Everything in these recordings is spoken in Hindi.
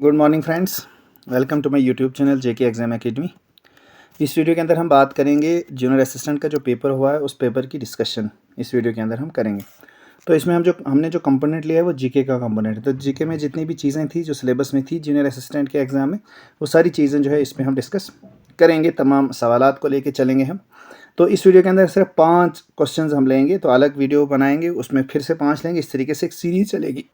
Good morning friends, welcome to my YouTube channel JK exam academy. इस वीडियो के अंदर हम बात करेंगे जूनियर असिस्टेंट का जो पेपर हुआ है उस पेपर की डिस्कशन इस वीडियो के अंदर हम करेंगे। तो इसमें हमने जो कंपोनेंट लिया है वो जीके का कंपोनेंट है। तो जीके में जितनी भी चीज़ें थी जो सिलेबस में थी जूनियर असिस्टेंट के एग्ज़ाम में, वो सारी चीज़ें जो है इसमें हम डिस्कस करेंगे, तमाम सवालात को लेके चलेंगे हम। तो इस वीडियो के अंदर सिर्फ 5 क्वेश्चंस हम लेंगे, तो अलग वीडियो बनाएंगे उसमें फिर से 5 लेंगे। इस तरीके से एक सीरीज़ चलेगी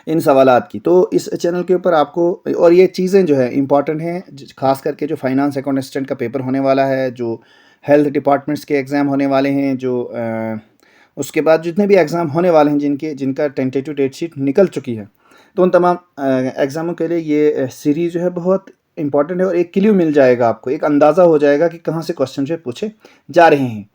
इन सवालात की। तो इस चैनल के ऊपर आपको, और ये चीज़ें जो है इंपॉर्टेंट हैं, खास करके जो फाइनेंस अकाउंट असिस्टेंट का पेपर होने वाला है, जो हेल्थ डिपार्टमेंट्स के एग्ज़ाम होने वाले हैं, जो उसके बाद जितने भी एग्ज़ाम होने वाले हैं जिनका टेंटेटिव डेट शीट निकल चुकी है, तो उन तमाम एग्ज़ामों के लिए ये सीरीज़ जो है बहुत इंपॉर्टेंट है। और एक क्ल्यू मिल जाएगा आपको, एक अंदाज़ा हो जाएगा कि कहाँ से क्वेश्चन जो है पूछे जा रहे हैं।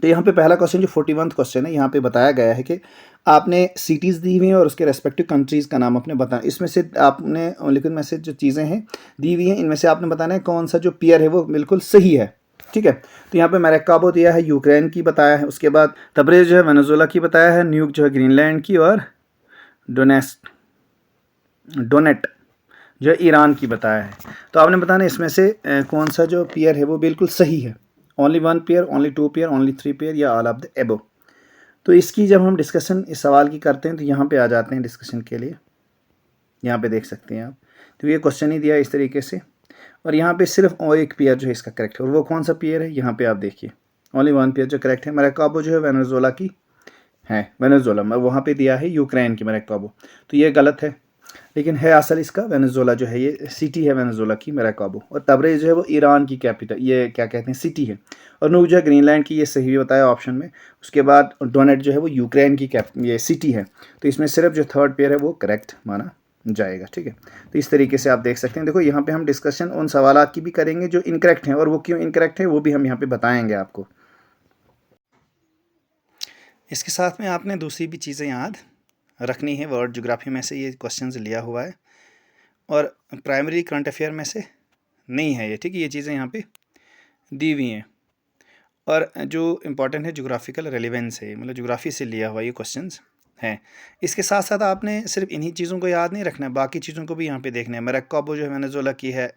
तो यहाँ पे पहला क्वेश्चन जो 41वां क्वेश्चन है, यहाँ पे बताया गया है कि आपने सिटीज़ दी हुई हैं और उसके रेस्पेक्टिव कंट्रीज़ का नाम आपने बताया। इसमें से आपने लिखित में से जो चीज़ें हैं दी हुई हैं, इनमें से आपने बताना है कौन सा जो पेयर है वो बिल्कुल सही है। ठीक है, तो यहाँ पे मैरेकाबो दिया है, यूक्रेन की बताया है, उसके बाद तब्रेज़ जो है वेनेजुएला की बताया है, न्यूक जो है ग्रीनलैंड की, और डोनेट जो है ईरान की बताया है। तो आपने बताना इसमें से कौन सा जो पेयर है वो बिल्कुल सही है। Only 1 pair, only 2 pair, only 3 pair, या ऑल ऑफ द एबव। तो इसकी जब हम डिस्कशन इस सवाल की करते हैं तो यहाँ पे आ जाते हैं डिस्कशन के लिए। यहाँ पे देख सकते हैं आप, तो ये क्वेश्चन ही दिया है इस तरीके से, और यहाँ पे सिर्फ और एक पेयर जो है इसका करेक्ट है, और वो कौन सा पेयर है यहाँ पे आप देखिए, ओनली 1 पेयर जो करेक्ट है। मैरेकाबो जो है वेनेजुएला की है, वेनेजुएला में वहाँ पे दिया है यूक्रेन की मैरेकाबो, तो ये गलत है। लेकिन है असल इसका वेनेजुएला जो है, ये सिटी है वेनेजुएला की मैरेकाबो, और तब्रेज़ जो है वो ईरान की कैपिटल, ये क्या कहते हैं, सिटी है। और नूक जो है ग्रीनलैंड की, ये सही बताया ऑप्शन में। उसके बाद डोनेट जो है वो यूक्रेन की ये सिटी है। तो इसमें सिर्फ जो थर्ड पेयर है वो करेक्ट माना जाएगा। ठीक है, तो इस तरीके से आप देख सकते हैं। देखो यहाँ पे हम डिस्कशन उन सवालात की भी करेंगे जो इनकरेक्ट हैं, और वो क्यों इनकरेक्ट है वो भी हम यहाँ पे बताएंगे आपको। इसके साथ में आपने दूसरी भी चीज़ें याद रखनी है। वर्ल्ड ज्योग्राफी में से ये क्वेश्चंस लिया हुआ है, और प्राइमरी करंट अफेयर में से नहीं है ये। ठीक है, ये चीज़ें यहाँ पे दी हुई हैं, और जो इम्पोर्टेंट है ज्योग्राफिकल रेलिवेंस है, मतलब ज्योग्राफी से लिया हुआ ये क्वेश्चंस हैं। इसके साथ साथ आपने सिर्फ इन्हीं चीज़ों को याद नहीं रखना है, बाकी चीज़ों को भी यहाँ पे देखना है। मैरेकाबो जो है वेनेजुएला की है,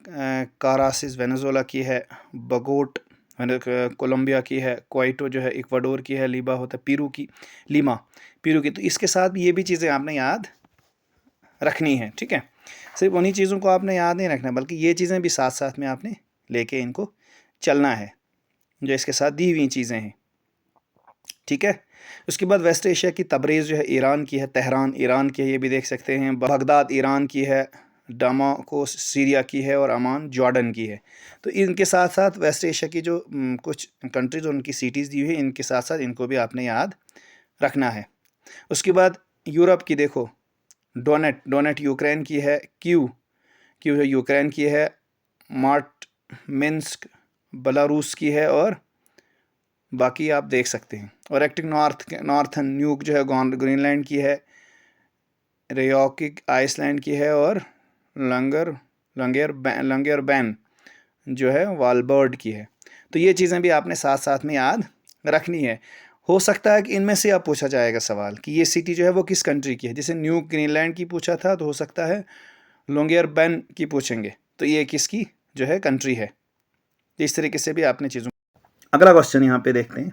कारासिस वेनेजुएला की है, बगोट कोलंबिया की है, क्वाइटो जो है इक्वाडोर की है, लीमा होता है लीमा पेरू की। तो इसके साथ भी ये भी चीज़ें आपने याद रखनी है। ठीक है, सिर्फ उन्हीं चीज़ों को आपने याद नहीं रखना, बल्कि ये चीज़ें भी साथ साथ में आपने लेके इनको चलना है, जो इसके साथ दी हुई चीज़ें हैं। ठीक है, उसके बाद वेस्ट एशिया की तब्रेज़ जो है ईरान की है, तेहरान ईरान की है, ये भी देख सकते हैं। बगदाद ईरान की है, डामाको सीरिया की है, और अमान जॉर्डन की है। तो इनके साथ साथ वेस्ट एशिया की जो कुछ कंट्रीज और उनकी सिटीज़ दी हुई है, इनके साथ साथ इनको भी आपने याद रखना है। उसके बाद यूरोप की देखो, डोनेट यूक्रेन की है, क्यू है यूक्रेन की है, मार्ट मिन्स्क बेलारूस की है, और बाकी आप देख सकते हैं। और एक्टिक नॉर्थन न्यूक जो है ग्रीनलैंड की है, रेयोकिक आइसलैंड की है, और लंगेर बैन जो है वालबर्ड की है। तो ये चीज़ें भी आपने साथ साथ में याद रखनी है। हो सकता है कि इनमें से आप पूछा जाएगा सवाल कि ये सिटी जो है वो किस कंट्री की है। जैसे न्यू ग्रीनलैंड की पूछा था, तो हो सकता है लोंगियर बैन की पूछेंगे, तो ये किसकी जो है कंट्री है। तो इस तरीके से भी आपने चीज़ों। अगला क्वेश्चन यहाँ पे देखते हैं,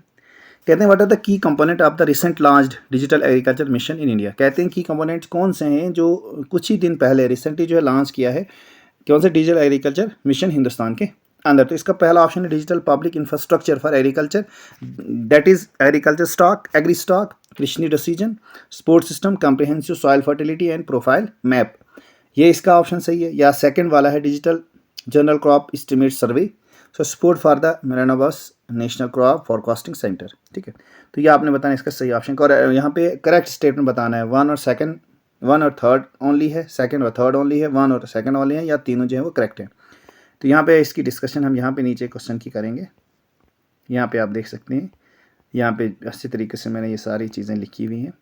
कहते हैं what are the key component of the recent launched digital agriculture mission in India. कहते हैं की कंपोनेंट्स कौन से हैं जो कुछ ही दिन पहले रिसेंटली जो है लॉन्च किया है, कौन से डिजिटल एग्रीकल्चर मिशन हिंदुस्तान के अंदर। तो इसका पहला ऑप्शन है digital public infrastructure for agriculture, that is agriculture stack, agri stack, कृषि decision, support system, comprehensive soil fertility and profile map, ये इसका ऑप्शन सही है। या सेकंड वाला है digital general crop estimate survey, so support for the Mahalanobis national crop forecasting centre. ठीक है, तो ये आपने बताना इसका सही ऑप्शन। और यहाँ पे करेक्ट स्टेटमेंट बताना है, वन और थर्ड ओनली है, सेकंड और थर्ड ओनली है, वन और सेकंड ओनली है, या तीनों जो है वो करेक्ट है। तो यहाँ पे इसकी डिस्कशन हम यहाँ पे नीचे क्वेश्चन की करेंगे। यहाँ पे आप देख सकते हैं, यहाँ पे अच्छी तरीके से मैंने ये सारी चीज़ें लिखी हुई हैं।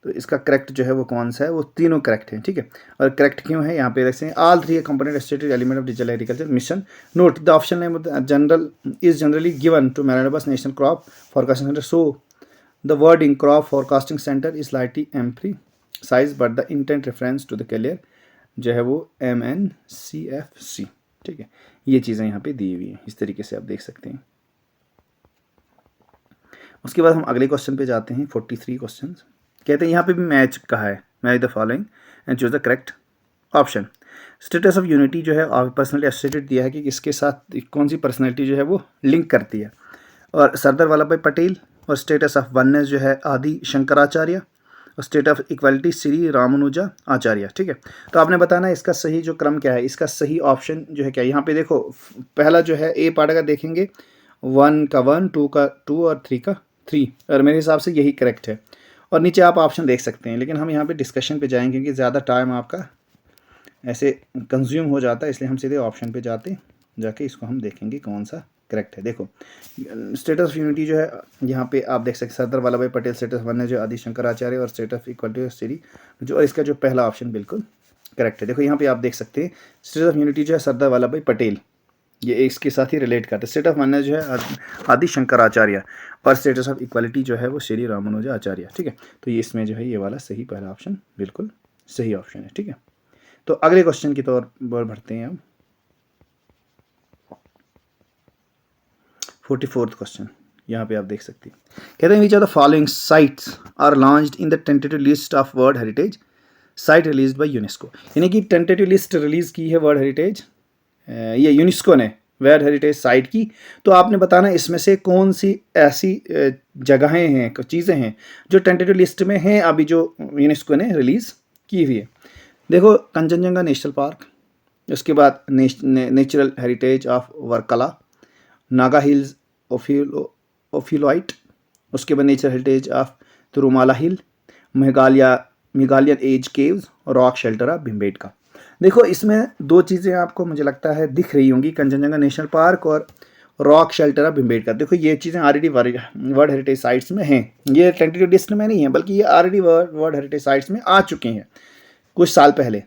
तो इसका करेक्ट जो है वो कौन सा है, वो तीनों करेक्ट हैं। ठीक है, और करेक्ट क्यों है यहाँ पे देख सकते हैं, all three component stated element of digital agriculture mission. Note the option name general is generally given to Mahalanobis national crop forecasting centre, so the wording crop forecasting centre is slightly empty size but the intent reference to the carrier जो है वो MNCFC। ठीक है, ये चीज़ें यहाँ पे दी हुई हैं, इस तरीके से आप देख सकते हैं। उसके बाद हम अगले क्वेश्चन पे जाते हैं, 43 क्वेश्चन। कहते हैं यहाँ पे भी मैच कहा है, match the following and choose the correct option. Status of unity जो है पर्सनली एसोसिएटेड दिया है कि इसके साथ कौन सी पर्सनैलिटी जो है वो लिंक करती है, और सरदार वल्लभ भाई पटेल। और स्टेटस ऑफ वननेस जो है आदि शंकराचार्य। और state of equality Shri Ramanuja Acharya. ठीक है, तो आपने बताना इसका सही जो क्रम क्या है, इसका सही ऑप्शन जो है क्या। यहाँ पे देखो पहला जो है ए पार्ट अगर देखेंगे 1 का 1, 2 का 2 और 3 का 3, और मेरे हिसाब से यही करेक्ट है। और नीचे आप ऑप्शन देख सकते हैं, लेकिन हम यहाँ पे डिस्कशन पे जाएंगे क्योंकि ज़्यादा टाइम आपका ऐसे कंज्यूम हो जाता है, इसलिए हम सीधे ऑप्शन पे जाके इसको हम देखेंगे कौन सा करेक्ट है। देखो स्टेटस ऑफ यूनिटी जो है यहाँ पे आप देख सकते हैं सरदार वल्लभ भाई पटेल स्टेटस वन है जो आदि शंकराचार्य, और स्टेट ऑफ इक्वालिटी श्री जो, और इसका जो पहला ऑप्शन बिल्कुल करेक्ट है। देखो यहाँ पे आप देख सकते हैं स्टेटस ऑफ यूनिटी जो है सरदार वल्लभ भाई पटेल, ये इसके साथ ही रिलेट करते हैं। स्टेट ऑफ वननेस जो है आदि शंकराचार्य, और स्टेटस ऑफ इक्वालिटी जो है वो श्री रामानुजा आचार्य। ठीक है, तो ये इसमें जो है ये वाला सही पहला ऑप्शन बिल्कुल सही ऑप्शन है। ठीक है, तो अगले क्वेश्चन की तौर पर बढ़ते हैं हम। 44th क्वेश्चन यहाँ पे आप देख सकते हैं, कहते हैं which are the following sites are launched in the tentative list of world heritage site released by UNESCO. यानी कि टेंटेटिव लिस्ट रिलीज की है वर्ल्ड हेरिटेज, ये यूनेस्को ने वर्ल्ड हेरिटेज साइट की। तो आपने बताना इसमें से कौन सी ऐसी जगहें हैं, चीज़ें हैं जो टेंटेटिव लिस्ट में हैं अभी जो यूनेस्को ने रिलीज़ की हुई है। देखो कंचनजंगा नेशनल पार्क, उसके बाद natural heritage of Varkala, Naga hills ophiolite, उसके बाद natural heritage of Tirumala hill, Meghalayan age caves, rock shelter of Bhimbetka. देखो इसमें दो चीज़ें आपको मुझे लगता है दिख रही होंगी, कंचनजंगा नेशनल पार्क और रॉक शेल्टर ऑफ भिम्बेटका। देखो ये चीज़ें ऑलरेडी वर्ल्ड हेरिटेज साइट्स में हैं, ये टेंटेटिव लिस्ट में नहीं है बल्कि ये ऑलरेडी वर्ल्ड हेरिटेज साइट्स में आ चुकी हैं कुछ साल पहले।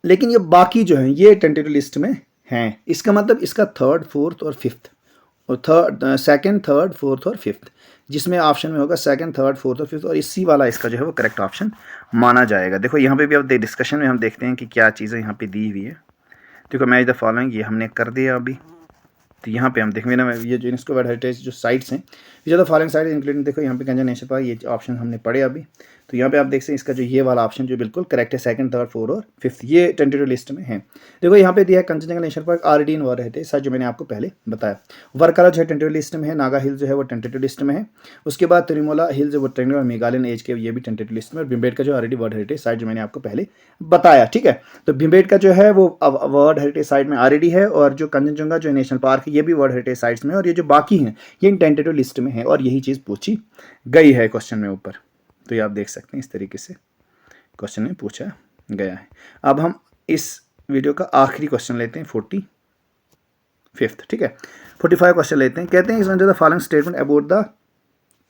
लेकिन ये बाकी जो हैं ये टेंटेटिव लिस्ट में हैं, इसका मतलब इसका थर्ड, फोर्थ और फिफ्थ, और सेकंड, थर्ड, फोर्थ और फिफ्थ, जिसमें ऑप्शन में होगा सेकंड, थर्ड, फोर्थ और फिफ्थ, और इसी वाला इसका जो है वो करेक्ट ऑप्शन माना जाएगा। देखो यहाँ पे भी अब डिस्कशन में हम देखते हैं कि क्या चीज़ें यहाँ पे दी हुई है। देखो मैच द फॉलोइंग ये हमने कर दिया अभी, तो यहाँ पे हम देखेंगे ना ये जो यूनेस्को वर्ल्ड हेरिटेज जो साइट्स हैं जो द फॉलोइंग साइट इंक्लूडिंग, देखो यहाँ पे कंचनजंगा नेशनल पार्क, ये ऑप्शन हमने पढ़े अभी। तो यहाँ पे आप देख सकते हैं इसका जो ये वाला ऑप्शन जो बिल्कुल करेक्ट है, सेकंड, थर्ड, फोर्थ और फिफ्थ, ये टेंटेटिव लिस्ट में है। देखो यहाँ पे दिया है Kanchenjunga national park already in world heritage site जो मैंने आपको पहले बताया। वर्कला जो है टेंटेटिव लिस्ट में है, नागा हिल जो है वो टेंटेटिव लिस्ट में है, उसके बाद तिरुमला हिल जो वो टेंटेटिव, मेघालयन एज के ये भी टेंटेटिव लिस्ट में, और भिम्बेटका जो ऑलरेडी वर्ल्ड हेरिटेज साइट जो मैंने आपको पहले बताया। ठीक है, तो भिम्बेटका जो है वो वर्ल्ड हेरिटेज साइट में ऑलरेडी है, और जो कंचनजंगा जो नेशनल पार्क है ये भी वर्ल्ड हेरिटेज साइट्स में, और ये जो बाकी हैं ये टेंटेटिव लिस्ट में है, और यही चीज़ पूछी गई है क्वेश्चन में ऊपर। तो ये आप देख सकते हैं इस तरीके से क्वेश्चन में पूछा गया है। अब हम इस वीडियो का आखिरी क्वेश्चन लेते हैं, 45th। ठीक है, 45 क्वेश्चन लेते हैं। कहते हैं इस the following statement about the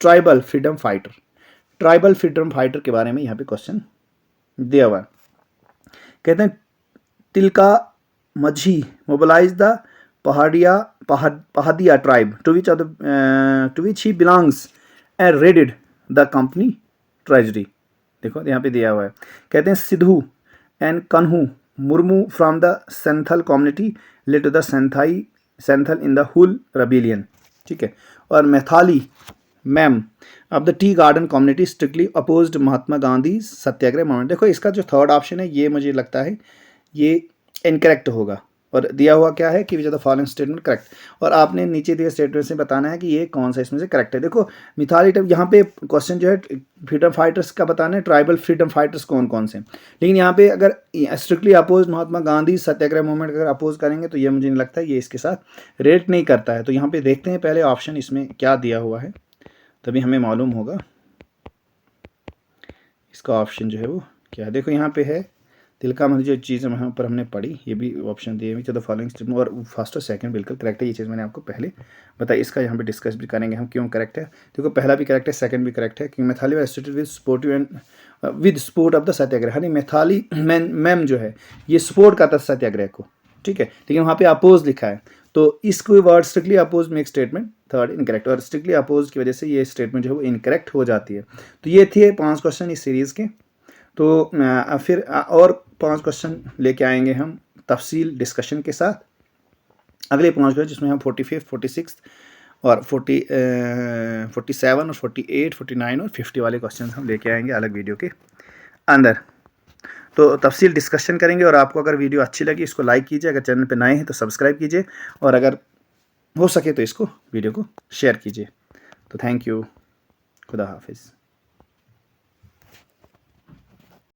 tribal freedom fighter. Tribal freedom fighter के बारे में यहाँ पे क्वेश्चन दिया हुआ है। कहते हैं Tilka Manjhi mobilise the Pahariya tribe to which he belongs and raided the company treasury. देखो यहाँ पे दिया हुआ है, कहते हैं Sidhu and Kanhu Murmu from the Santhal community led to the Santhal in the Hul rebellion. ठीक है, और मैथाली मैम of the tea garden community strictly opposed Mahatma Gandhi Satyagraha movement. देखो इसका जो थर्ड ऑप्शन है ये मुझे लगता है ये इनकरेक्ट होगा, और दिया हुआ क्या है कि which are the following statement correct, और आपने नीचे दिए स्टेटमेंट से बताना है कि ये कौन सा इसमें से करेक्ट है। देखो मिथाली यहाँ पे क्वेश्चन जो है फ्रीडम फाइटर्स का बताना है, ट्राइबल फ्रीडम फाइटर्स कौन कौन से, लेकिन यहाँ पे अगर स्ट्रिक्टली अपोज महात्मा गांधी सत्याग्रह मूवमेंट अगर अपोज करेंगे तो ये मुझे नहीं लगता है ये इसके साथ रेट नहीं करता है। तो यहाँ पे देखते हैं पहले ऑप्शन इसमें क्या दिया हुआ है, तभी हमें मालूम होगा इसका ऑप्शन जो है वो क्या है। देखो यहाँ पे है तिलका माझी, जो चीज़ वहाँ पर हमने पढ़ी ये भी ऑप्शन दिए हुए द फॉलोइंग स्टेटमेंट, और फर्स्ट और सेकंड बिल्कुल करेक्ट है, ये चीज़ मैंने आपको पहले बताई। इसका यहाँ पे डिस्कस भी करेंगे हम क्यों करेक्ट है। देखो पहला भी करेक्ट है, सेकंड भी करेक्ट है, क्योंकि मैथाली associated with sportive and with support of the Satyagraha. यानी मैथाली मैम जो है ये स्पोर्ट का था सत्याग्रह को। ठीक है, लेकिन वहाँ पे अपोज लिखा है, तो इसको word strictly oppose make statement third incorrect, और स्ट्रिक्टली अपोज की वजह से ये स्टेटमेंट जो है वो इनकरेक्ट हो जाती है। तो ये थे 5 क्वेश्चन इस सीरीज़ के। तो फिर और 5 क्वेश्चन लेके आएंगे हम तफसील डिस्कशन के साथ, अगले 5 क्वेश्चन जिसमें हम 45, 46 और 47 और 48, 49 और 50 वाले क्वेश्चन हम लेके आएंगे अलग वीडियो के अंदर। तो तफसील डिस्कशन करेंगे, और आपको अगर वीडियो अच्छी लगी इसको लाइक कीजिए, अगर चैनल पे नए हैं तो सब्सक्राइब कीजिए, और अगर हो सके तो इसको वीडियो को शेयर कीजिए। तो थैंक यू, खुदा हाफिज़।